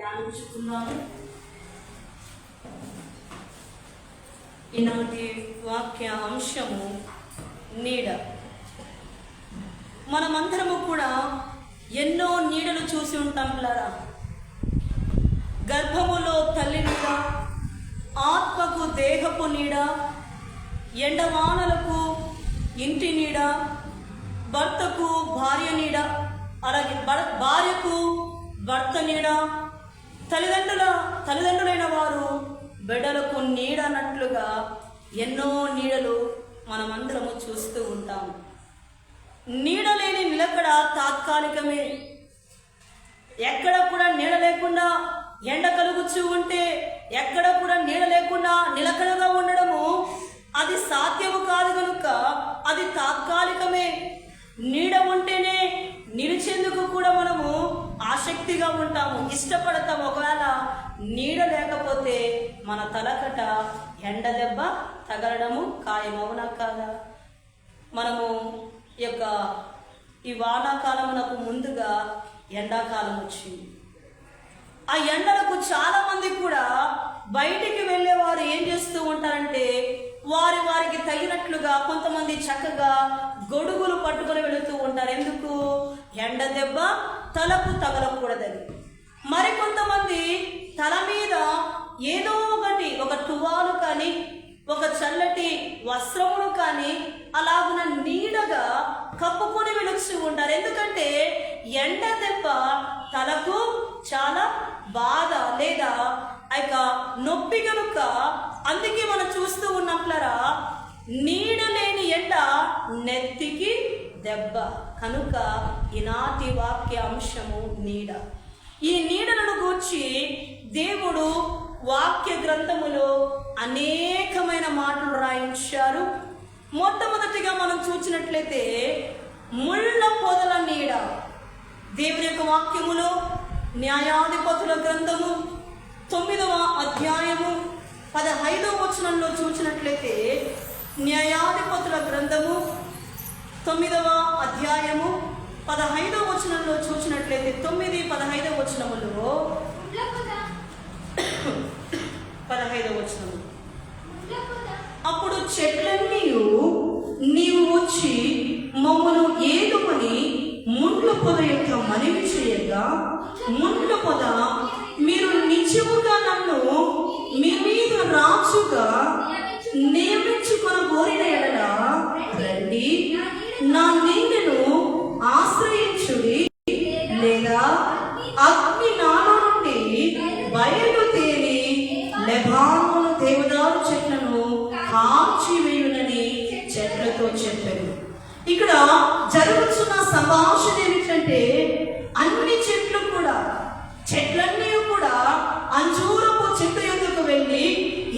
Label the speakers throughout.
Speaker 1: ధ్యానించుకున్నాము. ఈనాటి వాక్య అంశము నీడ. మనమందరము కూడా ఎన్నో నీడలు చూసి ఉంటాం పిల్లరా. గర్భములో తల్లి నీడ, ఆత్మకు దేహపు నీడ, ఎండవానలకు ఇంటి నీడ, భర్తకు భార్య నీడ, అలాగే భార్యకు భర్త నీడ, తల్లిదండ్రులైన వారు బిడ్డలకు నీడ అన్నట్లుగా ఎన్నో నీడలు మనమందరము చూస్తూ ఉంటాము. నీడ లేని నిలకడ తాత్కాలికమే. ఎక్కడ కూడా నీడ లేకుండా ఎండ కలుగుతూ ఉంటే, ఎక్కడ కూడా నీడ లేకుండా నిలకడగా ఉండడము అది సాధ్యము కాదు కనుక అది తాత్కాలికమే. నీడ ఉంటేనే నిలిచేందుకు కూడా మనము ఆసక్తిగా ఉంటాము, ఇష్టపడతాము. ఒకవేళ నీడ లేకపోతే మన తలకట ఎండ దెబ్బ తగలడము ఖాయమవునా కాదా? మనము ఈ వానాకాలమునకు ముందుగా ఎండాకాలం వచ్చింది. ఆ ఎండలకు చాలా మంది కూడా బయటికి వెళ్ళేవారు ఏం చేస్తూ ఉంటారంటే, వారికి తగినట్లుగా కొంతమంది చక్కగా గొడుగులు పట్టుకొని వెళుతూ ఉంటారు. ఎందుకు? ఎండ దెబ్బ తలకు తగలకూడదని. మరికొంతమంది తల మీద ఏదో ఒక టువాలు కానీ, ఒక చల్లటి వస్త్రమును కానీ అలాగున నీడగా కప్పుకొని వెలుస్తూ ఉంటారు. ఎందుకంటే ఎండ దెబ్బ తలకు చాలా బాధ లేదా నొప్పి కనుక. అందుకే మనం చూస్తూ ఉన్నట్లరా, నీడ లేని ఎండ నెత్తికి దెబ్బ కనుక ఈనాటి వాక్య అంశము నీడ. ఈ నీడలను గూర్చి దేవుడు వాక్య గ్రంథములో అనేకమైన మాటలు రాయించారు. మొట్టమొదటిగా మనం చూసినట్లయితే ముళ్ళ పొదల నీడ. దేవుని యొక్క వాక్యములో న్యాయాధిపతుల గ్రంథము 9వ అధ్యాయము 15వ వచనంలో చూసినట్లయితే, న్యాయాధిపతుల గ్రంథము 9వ అధ్యాయము 15వ వచనంలో చూసినట్లయితే 9-15 వచనములో 15వ వచనము, అప్పుడు చెట్లన్నీ నీవు వచ్చి మమ్మను ఏలుమని ముండ్ల పొద యొక్క మనవి చేయగా, ముండ్ల పొద మీరు నిజముగా నన్ను మీ మీద రాజుగా నియమించుకొని కోరిన ఎడల రండి, నా నీడను ఆశ్రయించుడి, లేదా అగ్ని నాలో నుండి బయలుదేరి లెబానోను దేవదారు చెట్లను కాల్చివేయునని చెట్లతో చెప్పారు. ఇక్కడ జరుగుతున్న సంభాషణ ఏమిటంటే, అన్ని చెట్లన్నీ కూడా అంజూరపు చెట్టు ఎదురుకు వెళ్ళి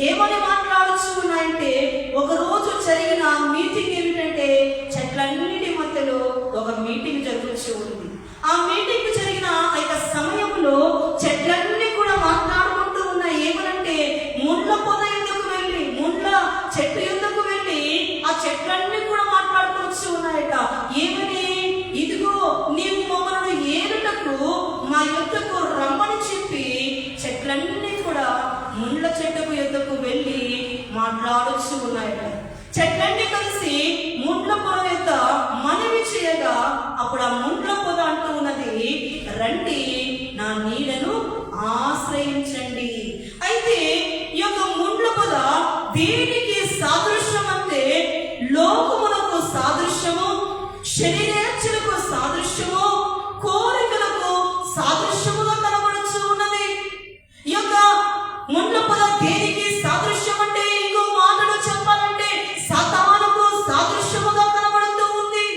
Speaker 1: ఏమని మాట్లాడుతూ ఉన్నాయంటే, ఒకరోజు జరిగిన మీటింగ్ ఏమిటంటే, చెట్లన్నిటి మధ్యలో ఒక మీటింగ్ జరుగుతూ ఉంది. ఆ మీటింగ్ జరిగిన సమయంలో చెట్లన్నీ కూడా మాట్లాడుకుంటూ ఉన్నాయి. ఏమనంటే, ముళ్ళ పొద ఎందుకు వెళ్ళి, ముళ్ళ చెట్టు ఎందుకు వెళ్ళి ఆ చెట్లన్నీ కూడా మాట్లాడుకోవచ్చు ఉన్నాయట. ఏమని? ఇదిగో నీవు మమ్మల్ని ఏలుటకు మా యుద్ధకు రమ్మని చెప్పి చెట్లన్నీ కూడా ముళ్ళ చెట్టుకు యుద్ధకు వెళ్ళి మాట్లాడుతూ ఉన్నాయట. చెట్లన్నీ కలిసి ముండ్ల పొద యొక్క మనవి చేయగా, అప్పుడు ఆ ముండ్ల పొద అంటూ ఉన్నది, రండి నా నీడను ఆశ్రయించండి. అయితే ఈ యొక్క ముండ్ల పొద దేనికి సాదృశ్యం అంటే, లోకములకు సాదృశ్యము, శరీరేచ్ఛలకు సాదృశ్యము, కోరికలకు సాదృశ్యముగా కనబడుతూ ఉన్నది. ఈ యొక్క ముండ్ల పొద దేనికి సాదృశ్యం అంటే, ఇంకో మాటలు చెప్పాలంటే సాతానుకు సాదృశ్యముగా కనబడుతూ ఉంది.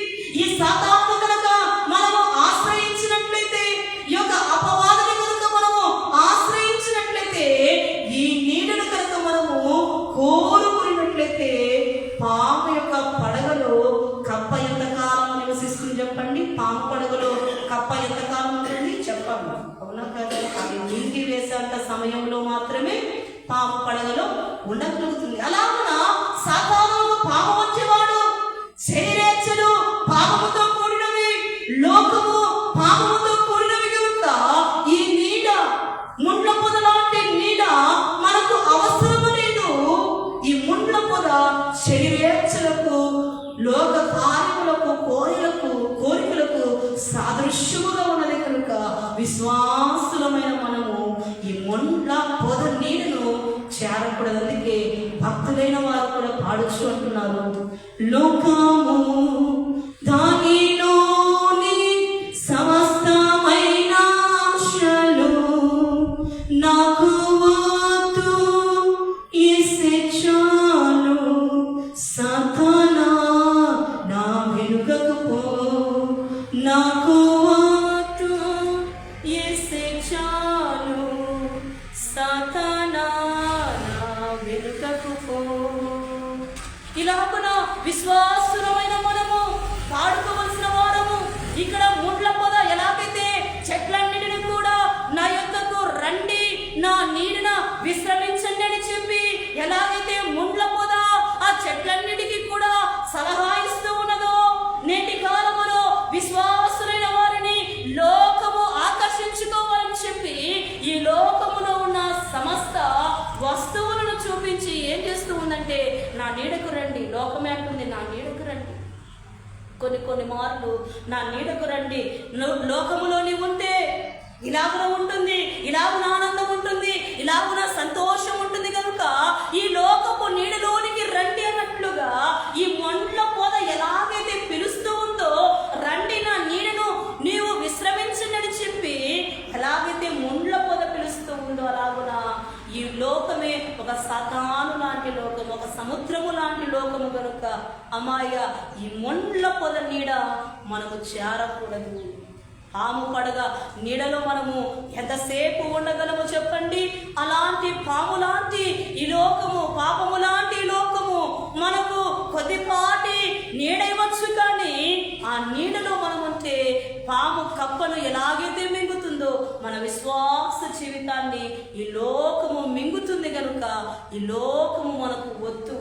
Speaker 1: ఈ సాతాను కనుక మనము ఆశ్రయించినట్లయితే, ఈ యొక్క అపవాదిని కనుక మనము ఆశ్రయించినట్లయితే, ఈ నీడను కనుక మనము కోరుకున్నట్లయితే, పాము యొక్క పడగలో కప్ప ఎంతకాలం నివసిస్తుంది చెప్పండి? పాము పడగలో కప్ప ఎంతకాలం ఉంటుంది చెప్పండి, అవునా కదా? అది నీటి వేసేంత సమయంలో మాత్రమే పాము పడగలో ఉండగలుగుతుంది. అలాగున సాతాను పాము వచ్చేవాడు, శరీరేచ్ఛలు పాపముతో కూడినవి, లోకము పాపముతో కూడినవి కనుక ఈ నీడ ముండ్ల పొద లాంటి నీడ మనకు అవసరము లేదు. ఈ ముండ్ల పొద శరీరేచ్ఛలకు, లోక కార్యములకు, కోరికలకు సాదృశ్యముగా ఉన్నది కనుక విశ్వాసులమైన మనము ఈ ముండ్ల పొద నీడను చేరకూడదు. అందుకే భక్తులైన వారు కూడా పాడుచు అంటున్నారు, లోకము దానిలోని సమస్తమైన ఆశలు నాకు వద్దు, యేసే చాలు, సాతానా నా వెనుకకు పో, నాకు వద్దు, యేసే చాలు, సాతానా నా వెనుకకు పో. ఇలాగున విశ్వాసులమైన మనము పాడుకోవలసిన వారము. ఇక్కడ ముండ్ల పొద ఎలాగైతే చెట్లన్నిటిని కూడా నా యొద్దకు రండి, నా నీడన విశ్రమించండి అని చెప్పి ఎలాగైతే ముండ్ల పొద ఆ చెట్లన్నిటికీ కూడా సలహా ఇస్తూ ఉన్నదో, నేటి కాలములో విశ్వాసులైన వారిని లోకము ఆకర్షించుకోవాలని చెప్పి ఈ లోకములో ఉన్న సమస్త వస్తువులను చూపించి ఏం చేస్తూ ఉందంటే, నా నీడకు రండి. లోకమే అంటుంది, నా నీడకు రండి. కొన్ని మార్లు నా నీడకు రండి, లోకములోని ఉంటే ఇలాగున ఉంటుంది, ఇలాగున ఆనందం ఉంటుంది, ఇలాగున సంతోషం ఉంటుంది కనుక ఈ లోకపు నీడలోనికి రండి అన్నట్లుగా ఈ ముండ్ల పొద ఎలాగైతే పిలుస్తూ ఉందో, రండి నా నీడను నీవు విశ్రమించండి అని చెప్పి ఎలాగైతే ముండ్ల పొద పిలుస్తూ ఉందో, అలాగున ఈ లోకమే ఒక సాతాను లాంటి లోకము, ఒక సముద్రము లాంటి లోకము కనుక అమ్మాయ ఈ ముండ్ల పొద నీడ మనము చేరకూడదు. పాము పడగ నీడలో మనము ఎంతసేపు ఉండగలము చెప్పండి? అలాంటి పాము లాంటి ఈ లోకము, పాపము లాంటి లోకము మనకు కొద్దిపాటి నీడ ఇవ్వచ్చు, కానీ ఆ నీడలో మనం ఉంటే పాము కప్పను ఎలాగైతే మింగుతుందో మన విశ్వాస జీవితాన్ని ఈ లోకము మింగుతుంది కనుక ఈ లోకము మనకు వద్దు.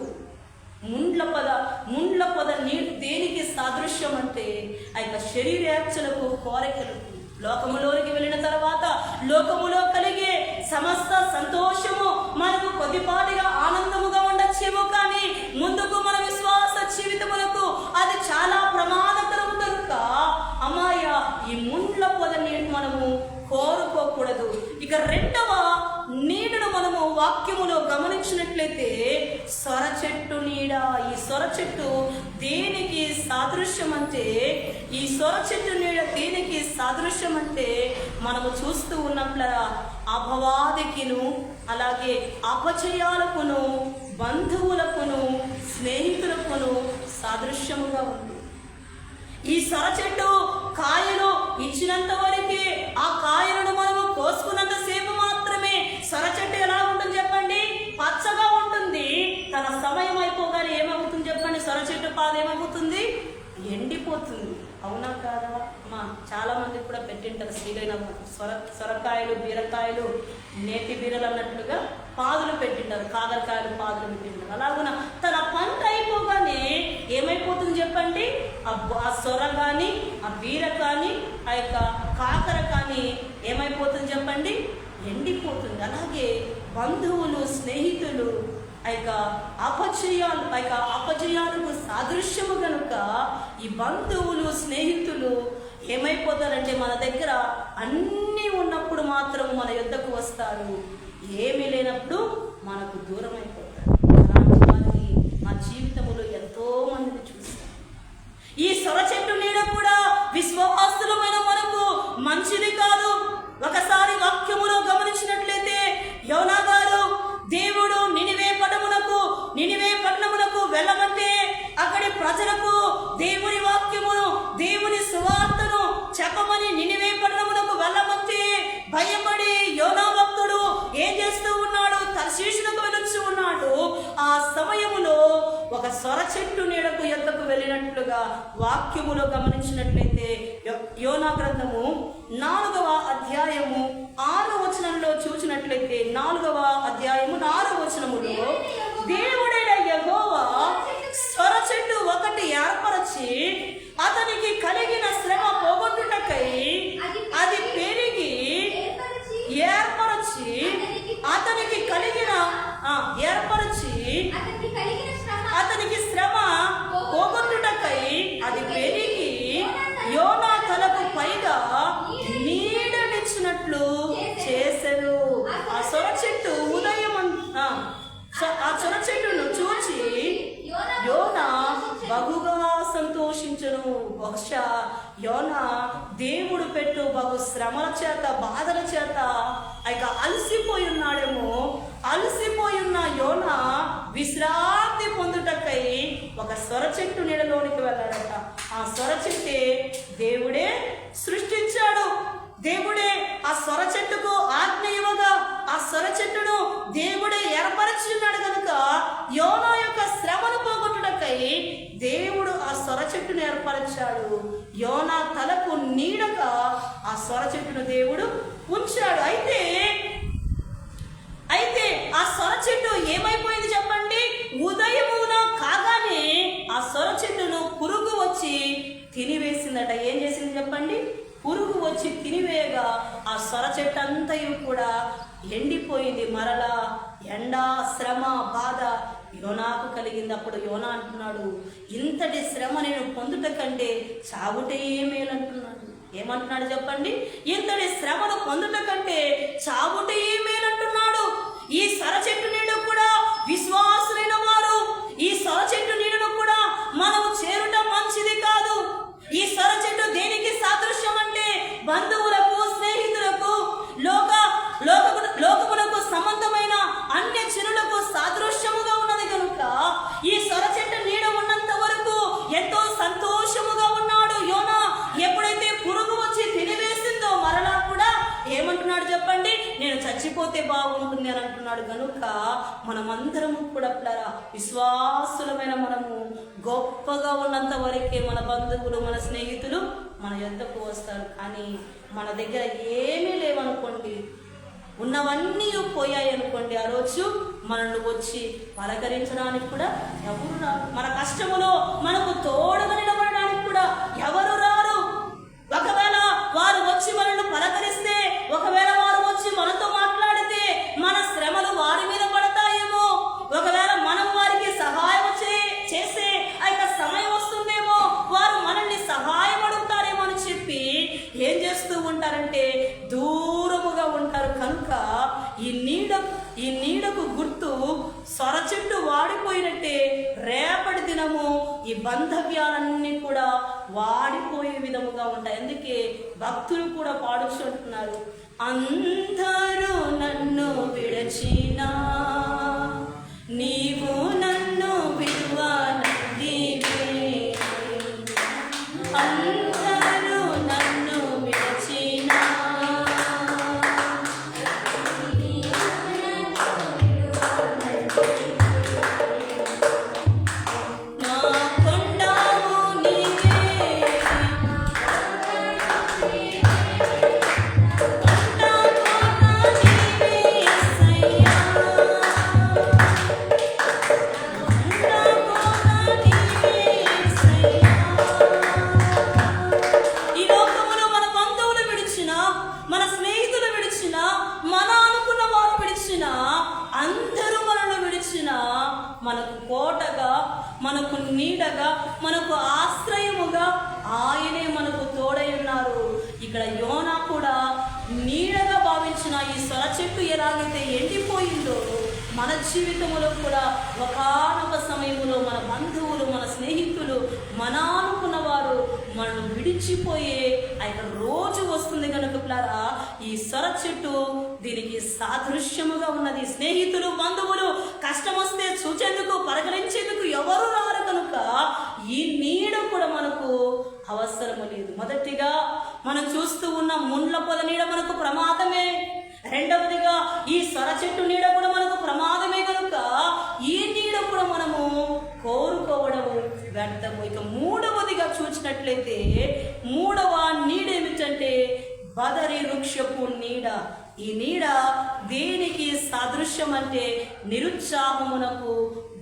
Speaker 1: ముండ్ల పొద నీరు దేనికి సాదృశ్యం అంటే ఆ యొక్క శరీరేచ్ఛలకు, కోరికలకు. లోకములోనికి వెళ్ళిన తర్వాత లోకములో కలిగే సమస్త సంతోషము మనకు కొద్దిపాటిగా ఆనందముగా ఉండొచ్చేమో, కానీ ముందుకు మన విశ్వాస జీవితములకు అది చాలా ప్రమాదకరం కనుక అమ్మాయ ఈ ముండ్ల పొద నీరు మనము కోరుకోకూడదు. ఇక రెండవ నీడను మనము వాక్యములో గమనించినట్లయితే సొర చెట్టు నీడ. ఈ సొర చెట్టు దేనికి సాదృశ్యం అంటే, ఈ సొర చెట్టు నీడ దేనికి సాదృశ్యం అంటే మనము చూస్తూ ఉన్నట్ల అపవాదికిను, అలాగే అపచయాలకును, బంధువులకును, స్నేహితులకును సాదృశ్యముగా ఉంది. ఈ సొర చెట్టు కాయలు ఇచ్చినంత వరకే, ఆ కాయలను మనము కోసుకున్నంత సేపు మాత్రమే. సొర చెట్టు ఎలా ఉంటుంది చెప్పండి? పచ్చగా ఉంటుంది. తన సమయం అయిపోగానే ఏమవుతుంది చెప్పండి? సొర చెట్టు పాదు ఏమవుతుంది? ఎండిపోతుంది. అవునా కాదా? చాలా మంది కూడా పెట్టింటారు శ్రీలైన సొరకాయలు, బీరకాయలు, నేతి బీరలు అన్నట్లుగా పాదులు పెట్టింటారు, కాకరకాయలు పాదులు పెట్టింటారు. అలాగున తన పంట అయిపోగానే ఏమైపోతుంది చెప్పండి? ఆ సొర కానీ, ఆ బీర కానీ, ఆ యొక్క కాకర కానీ ఏమైపోతుంది చెప్పండి? ఎండిపోతుంది. అలాగే బంధువులు, స్నేహితులు ఆ యొక్క అపజయాలకు సాదృశ్యము కనుక ఈ బంధువులు, స్నేహితులు ఏమైపోతారంటే మన దగ్గర అన్నీ ఉన్నప్పుడు మాత్రం మన యొద్దకు వస్తారు, ఏమీ లేనప్పుడు మనకు దూరం అయిపోతారు. అలాంటి వారిని మా జీవితంలో ఎంతో మందిని చూస్తాం. ఈ సొర చెట్టు నీడ కూడా విశ్వాసులమైన మనకు మంచిది కాదు. ఒకసారి వాక్యములో గమనించినట్లయితే యోనా గారు దేవుడు నినివే పట్టణమునకు వెళ్ళమంటే అక్కడి ప్రజలకు దేవుని వాక్యమును, దేవుని సువార్తను చెప్పమని నినివే పట్టణమునకు వెళ్ళమంటే భయపడి యోనా భక్తుడు ఏం చేస్తూ ఉన్నాడు? తర్షీషునకు వెలుచు ఉన్నాడు. ఆ సమయములో ఒక సొర చెట్టు నీడకు ఎద్దకు వెళ్ళినట్లుగా వాక్యములో గమనించినట్లయితే యోనా గ్రంథము 4వ అధ్యాయము 6వ వచనంలో చూసినట్లయితే 4వ అధ్యాయము 6వ వచనములో దేవుడైన యెహోవా సొర చెట్టు ఒకటి ఏర్పరచి అతనికి కలిగిన శ్రమ పోగొట్టుటకై అది పెరిగి ఏర్పరచి ఏర్పరిచి అతనికి కలిగిన అతనికి శ్రమ పోగొట్టుటకై అది పెరిగి యోనా తలకు పైగా నీడనిచ్చినట్లు చేసెను. ఆ సొర చెట్టు ఉదయం ఆ సొర చెట్టును చూచి యోనా బహుగా సంతోషించును. బహుశా యోనా దేవుడు పెట్టు బహు శ్రమల చేత బాధల చేత అలసిపోయి ఉన్నాడేమో. అలసిపోయి ఉన్న యోనా విశ్రాంతి పొందుటకై ఒక సొర చెట్టు నీడలోనికి వెళ్ళాడట. ఆ సొర చెట్టే దేవుడే సృష్టించాడు. దేవుడే ఆ సొర చెట్టుకు ఆజ్ఞ ఇవ్వగా ఆ సొర చెట్టును దేవుడే ఏర్పరచి ఉన్నాడు కనుక యోనా యొక్క శ్రమను పోగొట్టుటకై దేవుడు ఆ సొర చెట్టును ఏర్పరిచాడు. యోనా తలకు నీడగా ఆ సొర చెట్టును దేవుడు ఉంచాడు. అయితే ఆ సొర చెట్టు ఏమైపోయింది చెప్పండి? ఉదయమున కాగానే ఆ సొర చెట్టును పురుగు వచ్చి తినివేసిందట. ఏం చేసింది చెప్పండి? పురుగు వచ్చి తినివేయగా ఆ సొర చెట్టు అంతయు కూడా ఎండిపోయింది. మరలా ఎండ, శ్రమ, బాధ యోనాకు కలిగింది. అప్పుడు యోనా అంటున్నాడు, ఇంతటి శ్రమ నేను పొందుట కంటే చావుటే మేలు అంటున్నాడు. ఏమంటున్నాడు చెప్పండి? ఇంతటి శ్రమను పొందుట కంటే చావుటే మేలు అంటున్నాడు. ఈ సొర చెట్టు నీళ్ళు కూడా విశ్వాసులైన వారు ఈ సొర చెట్టు నీళ్ళను కూడా మనము చేరుట మంచిది కాదు. ఈ సొర చెట్టు దేనికి సాదృశ్యం అంటే బంధువులకు, స్నేహితులకు, లోకములకు సంబంధమైన అన్య జనులకు సాదృశ్యముగా ఉన్నది కనుక ఈ సొర చెట్టు నీడ ఉన్నంత వరకు ఎంతో సంతోషముగా ఉన్నాడు యోనా. ఎప్పుడైతే పురుగు వచ్చి తినివేసిందో మరలా కూడా ఏమంటున్నాడు చెప్పండి? నేను చచ్చిపోతే బాగుంటుంది అని అంటున్నాడు. కనుక మనమందరము కూడా విశ్వాసులమైన మనము గొప్పగా ఉన్నంత వరకే మన బంధువులు, మన స్నేహితులు మన యొద్దకు వస్తారు. కానీ మన దగ్గర ఏమీ లేవనుకోండి, ఉన్నవన్నీ పోయాయి అనుకోండి, ఆ రోజు మనల్ని వచ్చి పలకరించడానికి కూడా ఎవరు రారు. మన కష్టములో మనకు తోడుగా నిలబడడానికి కూడా ఎవరు రారు. ఒకవేళ వారు వచ్చి మనల్ని పలకరిస్తే, ఒకవేళ వారు వచ్చి మనతో మాట్లాడితే మన శ్రమలు వారి మీద పడతాయేమో. ఒకవేళ మనం వారికి సహాయం చేసే సమయం వస్తుందేమో, వారు మనల్ని సహాయం అడుగుతారేమో అని చెప్పి ఏం చేస్తూ ఉంటారంటే దూరముగా ఉంటారు. కనుక ఈ నీడకు గుర్తు సొర చెట్టు వాడిపోయినట్టే రేపటి దినము ఈ బంధవ్యాలన్నీ కూడా వాడిపోయే విధముగా ఉంటాయి. అందుకే భక్తులు కూడా పాడుచుంటున్నారు, అందరూ నన్ను విడచినా నీవు నన్ను విడువనంటివే, అందరూ నన్ను విడచినా నా కొండవు నీవే, మనకు కోటగా, మనకు నీడగా, మనకు ఆశ్రయముగా ఆయనే మనకు తోడై ఉన్నారు. ఇక్కడ యోనా కూడా నీడగా భావించిన ఈ సొర చెట్టు ఎలాగైతే ఎండిపోయిందో మన జీవితంలో కూడా ఒకానొక సమయంలో మన బంధువులు, మన స్నేహితులు, మన అనుకున్న వారు మనల్ని విడిచిపోయే రోజు వస్తుంది కనుక ఈ సొర చెట్టు దీనికి సాదృశ్యముగా ఉన్నది. స్నేహితులు, బంధువులు కష్టం వస్తే చూచేందుకు, పలకరించేందుకు ఎవరు రారు కనుక ఈ నీడ కూడా మనకు అవసరము లేదు. మొదటిగా మనం చూస్తూ ఉన్న ముండ్ల పొద నీడ మనకు ప్రమాదమే. రెండవదిగా ఈ సొర చెట్టు నీడ కూడా మనకు ప్రమాదమే కనుక ఈ నీడ కూడా మనము కోరుకోవడం వ్యర్థము. ఇక మూడవదిగా చూసినట్లయితే మూడవ నీడ ఏమిటంటే బదరి వృక్షపు నీడ. ఈ నీడ దేనికి సాదృశ్యం అంటే నిరుత్సాహమునకు,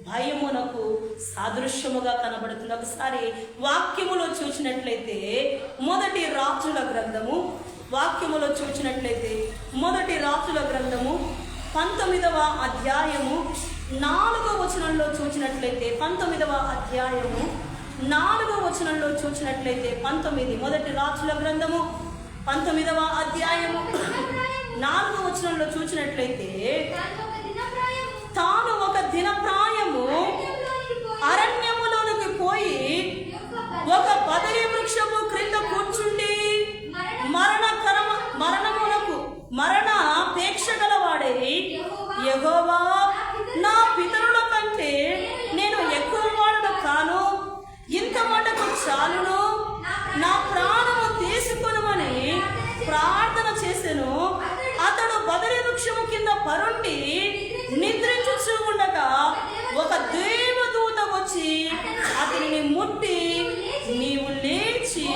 Speaker 1: భయమునకు సాదృశ్యముగా కనబడుతుంది. ఒకసారి వాక్యములో చూసినట్లయితే మొదటి రాజుల గ్రంథము 19వ అధ్యాయము 4వ వచనంలో చూసినట్లయితే 19వ అధ్యాయము 4వ వచనంలో చూసినట్లయితే 19 మొదటి రాజుల గ్రంథము 19వ అధ్యాయము 4వ వచనంలో చూసినట్లయితే తాను ఒక దిన ప్రాయము అరణ్యములోనికి పోయి ఒక బదరీ వృక్షము క్రింద కూర్చుండి మరణాపేక్ష గలవాడై, యెహోవా, నా పితరుల కంటే నేను ఎక్కువ వాడను కాను, ఇంత మటుకు చాలును, నా ప్రాణము తీసుకొనుమని ప్రార్థన చేసెను. అతడు బదరీ వృక్షము కింద పరుండి నిద్రించుచూ ఉండగా ఒక దేవదూత వచ్చి అతనిని ముట్టి, నీవు లేచి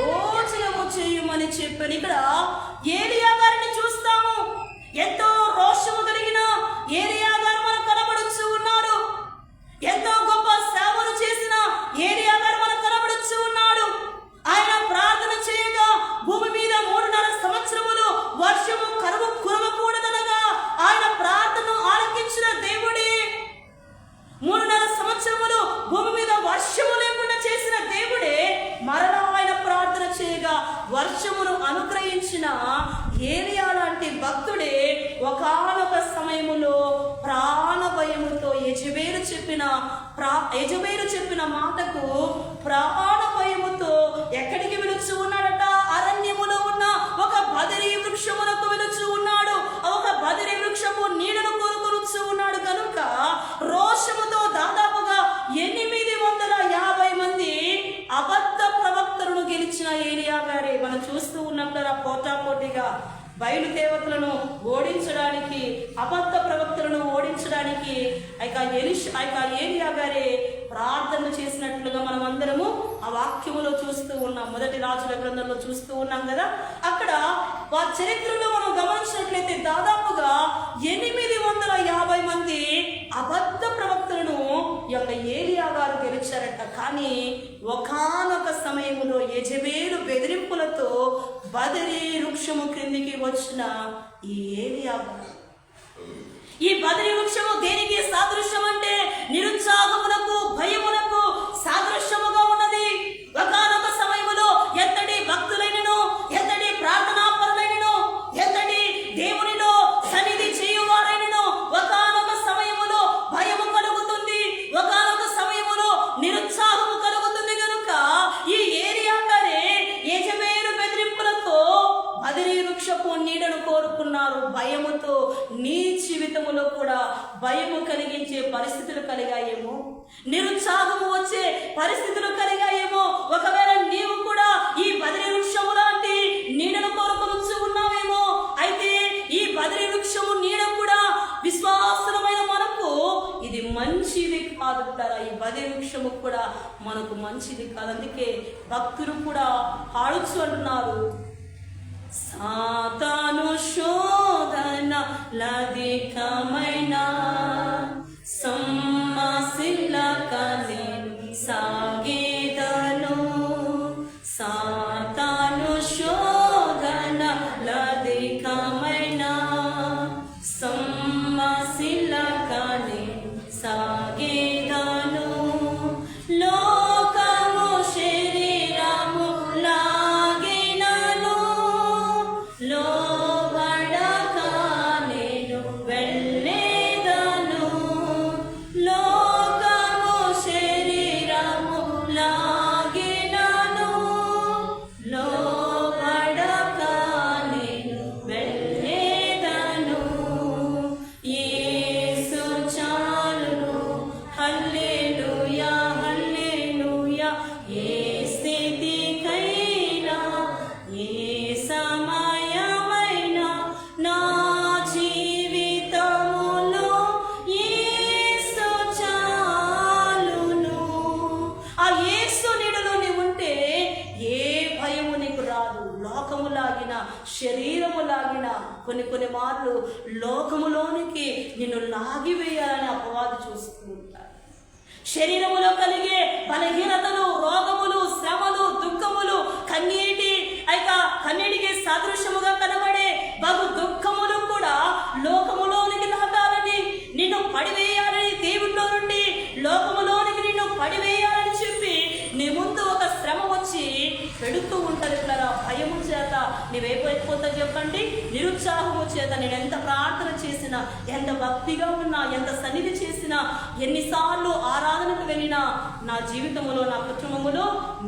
Speaker 1: భోజనము చేయమని చెప్పాను. ఇక్కడ ఏలియా గారిని చూస్తాము. ఎంతో రోషము కలిగిన ఏలియా గారు మనకు కనబడుచు ఉన్నారు. ఎంతో గొప్ప సేవలు చేసిన ఏలియా గారు మనకు కనబడుచు ఉన్నాడు. ఆయన ప్రార్థన చేయగా భూమి మీద 3.5 సంవత్సరములు వర్షము కరువు కురవకూడదనగా ఆయన ప్రార్థనను ఆలకించిన దేవుడే. 3.5 సంవత్సరములు భూమి మీద వర్షము లేకుండా చేసిన దేవుడే మరలా ఆయన ప్రార్థన చేయగా వర్షమును అనుగ్రహించిన ఏలియా లాంటి భక్తుడే ఒకానొక సమయములో ప్రాణ భయముతో యెజబేలు చెప్పిన మాటకు ప్రాణ భయముతో ఎక్కడికి వెలుచు ఉన్నాడట? అరణ్యములో ఉన్న ఒక బదరీ వృక్షమునకు వెలుచు ఉన్నాడు. ఒక బదరీ వృక్షము నీడను కోరుకొనుచు ఉన్నాడు కనుక రోషముతో దాదాపుగా 850 మంది అబద్ధ ప్రవక్తలను గెలిచిన ఏలియా గారే మనం చూస్తూ ఉన్నప్పుడు పోటాపోటీగా బయలుదేవతలను ఓడించడానికి, అబద్ధ ప్రవక్తలను ఓడించడానికి ఏలియా గారే ప్రార్థన చేసినట్లుగా మనం అందరము ఆ వాక్యములో చూస్తూ ఉన్నాం. మొదటి రాజుల గ్రంథంలో చూస్తూ ఉన్నాం కదా. అక్కడ వారి చరిత్రలో మనం గమనించినట్లయితే దాదాపుగా 850 మంది అబద్ధ ప్రవక్తలను ఈ యొక్క ఏలియా గారు గెలిచారట. కానీ ఒకానొక సమయంలో యెజబేలు బెదిరింపులతో బదరీ వృక్షము క్రిందికి వచ్చిన ఈ ఏలియా గారు, ఈ బదరీ వృక్షము దేనికి సాదృశ్యం అంటే నిరుత్సాహమునకు, భయమునకు సాదృశ్యముగా ఉన్నది. ఒకానొక సమయములో ఎంతటి భక్తులైనను, ఎంతటి ప్రార్థనాపరులైనను, ఎంతటి దేవునిలో సన్నిధి చేయువారైనను ఒకానొక సమయములో భయము కలుగుతుంది, ఒకానొక సమయములో నిరుత్సాహము కలుగుతుంది. కనుక ఈ ఏలియా గారే యెజబేలు బెదిరింపులతో బదరీ వృక్షపు నీడను కోరుకున్నారు. భయముతో నీ జీవితములో కూడా భయము కలిగించే పరిస్థితులు కలిగాయేమో, నిరుత్సాహము వచ్చే పరిస్థితులు కలిగాయేమో. ఒకవేళ నీవు కూడా ఈ బదరీ వృక్షము లాంటి నీడను కోరుకొనుచు ఉన్నావేమో. అయితే ఈ బదరీ వృక్షము నీడ కూడా విశ్వాసమైన మనకు ఇది మంచిది కాదు కదా. ఈ బదరీ వృక్షము కూడా మనకు మంచిది కాదు. అందుకే భక్తులు కూడా పాడుచు అంటున్నారు, సాతాను శోధన లధికమైన సమ్మసిల్లక నేను సాగేదను. సాతాను శోధన లధికమైన సమ్మసిల్లక నేను సాగేదను. లోకము శరీరము లాగినను లోబడక నేను వెళ్ళేదను. లోకము శరీరము లాగినను లోబడక నేను వెళ్ళేదను. యేసు చాలును, హల్లెలూయా హల్లెలూయా. ఏ స్థితికైనా, ఏ సమయమైనా నా జీవితములో యేసు చాలును. ఆ యేసు నీడలో నీవు ఉంటే ఏ భయము నీకు రాదు. లోకము లాగిన, శరీరము లాగిన, కొన్ని మార్లు లోకములోనికి నిన్ను లాగివేయాలని అపవాది చూస్తూ ఉంటారు. శరీరములో కలిగే బలహీనతలు, రోగములు, శ్రమలు, దుఃఖములు, కన్నీటికి సాదృశ్యముగా కనబడే బహు దుఃఖములు కూడా లోకములో చెప్పండి? నిరుత్సాహము చేత నేను ఎంత ప్రార్థన చేసినా, ఎంత భక్తిగా ఉన్నా, ఎంత సన్నిధి చేసినా, ఎన్నిసార్లు ఆరాధనకు వెళ్ళినా నా జీవితంలో, నా కుటుంబంలో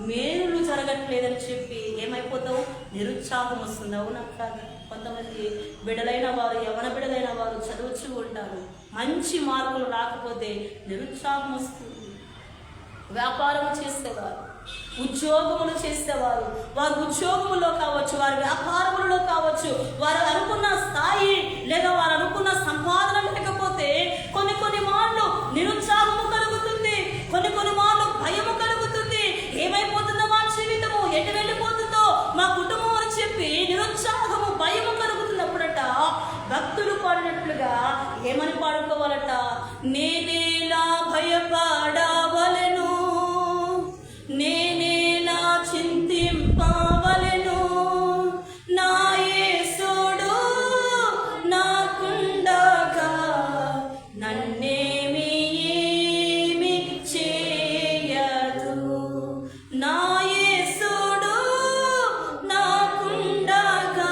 Speaker 1: మేలులు జరగట్లేదని చెప్పి ఏమైపోతావు? నిరుత్సాహం వస్తుంది. అవునా కాదు? కొంతమంది బిడ్డలైన వారు, యవన బిడ్డలైన వారు చదువుతూ ఉంటారు, మంచి మార్కులు రాకపోతే నిరుత్సాహం వస్తుంది. వ్యాపారం చేసేవారు, ఉద్యోగములు చేసేవారు, వారు ఉద్యోగములో కావచ్చు, వారి వ్యాపారములలో కావచ్చు, వారు అనుకున్న స్థాయి లేదా వారు అనుకున్న సంపాదన లేకపోతే కొన్ని మార్లు నిరుత్సాహము కలుగుతుంది, కొన్ని మార్లు భయము కలుగుతుంది. ఏమైపోతుందో మా జీవితము, ఎటు వెళ్ళిపోతుందో మా కుటుంబం అని చెప్పి నిరుత్సాహము, భయము కలుగుతున్నప్పుడట భక్తులు పాడినట్లుగా ఏమని పాడుకోవాలట? నేనేలా భయపడవలెను, నేనేలా చింతింపవలెను, నా యేసుడు నాకుండగా నన్నేమి ఏమి చేయదు, నా యేసుడు నాకుండగా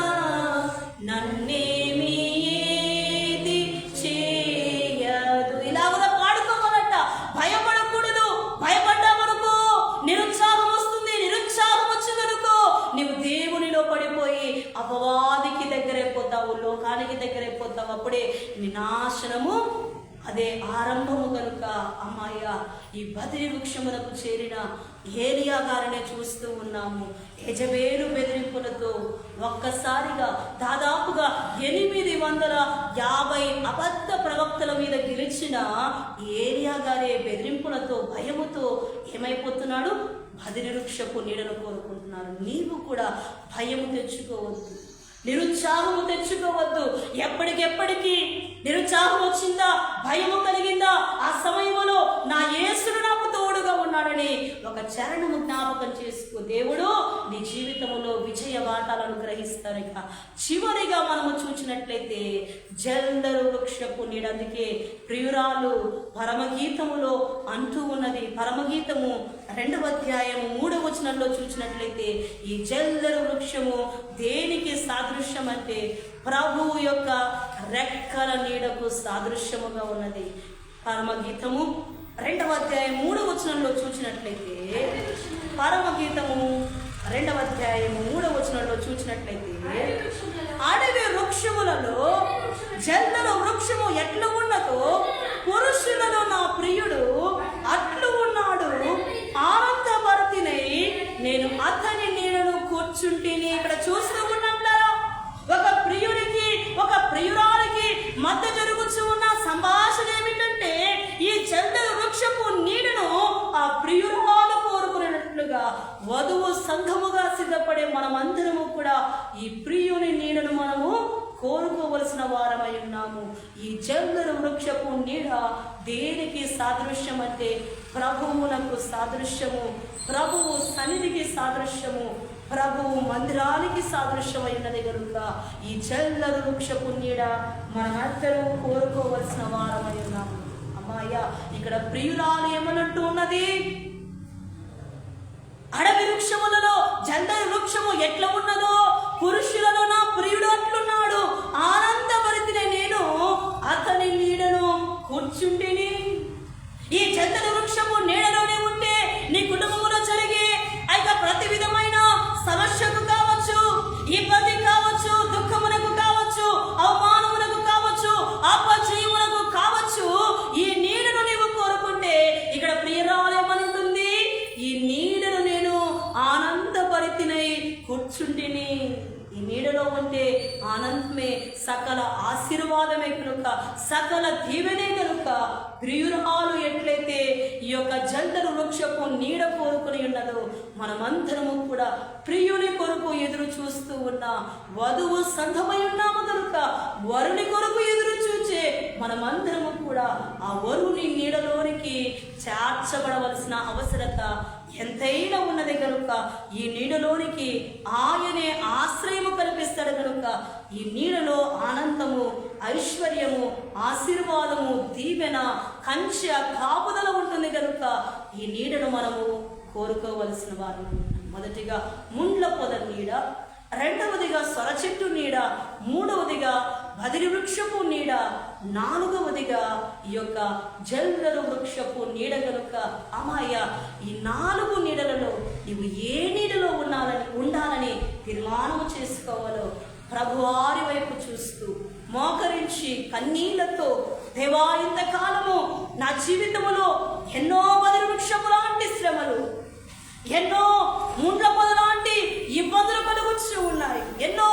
Speaker 1: నన్నేమి ఏది చేయదు. ఇలా కూడా పాడుకోవాలట. భయపడకూడదు. భయపడ్డామనుకో నిరుత్సాహం వస్తుంది. నిరుత్సాహం వచ్చిందనుకో నీవు దేవునిలో పడిపోయి అపవాదికి దగ్గరైపోతావు, లోకానికి దగ్గరైపోతావు. అప్పుడే నీ నాశనము అదే ఆరంభము. కనుక అమ్మాయ, ఈ బదిరి వృక్షములకు చేరిన ఏలియా గారినే చూస్తూ ఉన్నాము. యెజబేలు బెదిరింపులతో ఒక్కసారిగా దాదాపుగా 850 అబద్ధ ప్రవక్తల మీద గెలిచిన ఏలియా గారే బెదిరింపులతో, భయముతో ఏమైపోతున్నాడు? బదిరి వృక్షపు నీడను కోరుకుంటున్నారు. నీవు కూడా భయము తెచ్చుకోవద్దు, నిరుత్సాహము తెచ్చుకోవద్దు. ఎప్పటికెప్పటికీ నిరుత్సాహం వచ్చిందా, భయము కలిగిందా, ఆ సమయంలో నా యేసుడు నాకు తోడుగా ఉన్నాడని ఒక చరణము జ్ఞాపకం చేసుకో. దేవుడు నీ జీవితంలో విజయ వాటాలను గ్రహిస్తాడు. ఇక చివరిగా మనము చూసినట్లయితే జల్దరు వృక్షపు నీడ. అందుకే ప్రియురాలు పరమగీతములో అంటూ ఉన్నది, పరమగీతము 2వ అధ్యాయము 3వ వచనంలో చూసినట్లయితే ఈ జల్దరు వృక్షము దేనికి సాదృశ్యం అంటే ప్రభువు యొక్క రెక్కల నీడకు సాదృశ్యముగా ఉన్నది. పరమగీతము 2వ అధ్యాయం 3వ వచనంలో చూసినట్లయితే, పరమగీతము 2వ అధ్యాయం 3వ వచనంలో చూసినట్లయితే అడవి వృక్షములలో జల్దరు వృక్షము ఎట్లు ఉన్నదో పురుషులలో నా ప్రియుడు అట్లు ఉన్నాడు, ఆనందభరితినై నేను అతని నీడను కూర్చుంటిని. ఇక్కడ చూస్తూ ఉన్నట్లరా ఒక ప్రియుడికి, ఒక ప్రియురాలికి మధ్య జరుగుతూ ఉన్న సంభాషణ ఏమిటంటే ఈ జల్దరు వృక్షపు నీడను ఆ ప్రియురాలు కోరుకున్నట్లుగా వధువు సంఘముగా సిద్ధపడే మనమందరము కూడా ఈ ప్రియుని నీడను మనము కోరుకోవలసిన వారమై ఉన్నాము. ఈ జల్దరు వృక్షపు నీడ దేనికి సాదృశ్యం అంటే ప్రభువునకు సాదృశ్యము, ప్రభువు సన్నిధికి సాదృశ్యము, ప్రభువు మందిరానికి సాదృశ్యమైనది. కనుక ఈ జల్దరు వృక్షపు నీడ మనమందరూ కోరుకోవలసిన వారమై ఉన్నాము. అమ్మాయ, ఇక్కడ ప్రియురాలు ఏమన్నట్టు ఉన్నది? అడవి వృక్షములలో జల్దరు వృక్షము ఎట్లా ఉన్నదో పురుషులలో నా ప్రియుడు అట్లున్నాడు, ఆనందభరితినై నేను అతని నీడను కూర్చుంటిని. ఈ జల్దరు వృక్షము నీడలోనే ఉంటే నీ కుటుంబంలో జరిగే ప్రతి విధమైన సమస్యకు కావచ్చు, ఇబ్బంది కావచ్చు, దుఃఖమునకు కావచ్చు, అవమానమునకు కావచ్చు, అపజయమునకు కావచ్చు, ఈ నీడను నీవు కోరుకుంటే ఇక్కడ ప్రియరాలేమనుంటుంది? ఈ నీడను నేను ఆనందభరితినై కూర్చుంటిని. ఈ నీడలో ఉంటే ఆనందమే, సకల ఆశీర్వాదమే కనుక, సకల దీవెనే కనుక ప్రియురాలు ఎట్లయితే ఈ యొక్క జల్దరు వృక్షపు నీడ కోరుకుని ఉన్నదో మనమందరము కూడా ప్రియుని కొరకు ఎదురు చూస్తూ ఉన్న వధువు సంఘమై ఉన్నాము. కనుక వరుని కొరకు ఎదురు చూచే మనమందరము కూడా ఆ వరుని నీడలోనికి చేర్చబడవలసిన అవసరత ఎంతైనా ఉన్నది. కనుక ఈ నీడలోనికి ఆయనే ఆశ్రయము కల్పిస్తాడు. కనుక ఈ నీడలో ఆనందము, ఐశ్వర్యము, ఆశీర్వాదము, దీవెన, కంచె, కాపుదల ఉంటుంది. కనుక ఈ నీడను మనము కోరుకోవలసిన వారు. మొదటిగా ముండ్ల పొద నీడ, రెండవదిగా సొర చెట్టు నీడ, మూడవదిగా బదిరి వృక్షపు నీడ, నాలుగవదిగా ఈ యొక్క జల్దరు వృక్షపు నీడ కనుక అమ్మాయ ఈ 4 నీడలలో నీవు ఏ నీడలో ఉండాలని తీర్మానం చేసుకోవాలో ప్రభువారి వైపు చూస్తూ మోకరించి కన్నీళ్లతో, దేవా ఇంతకాలము నా జీవితంలో ఎన్నో బదిరి వృక్షము లాంటి శ్రమలు, ఎన్నో ముండ్ల పొద లాంటి ఇబ్బందులు కలుగుతూ ఉన్నాయి, ఎన్నో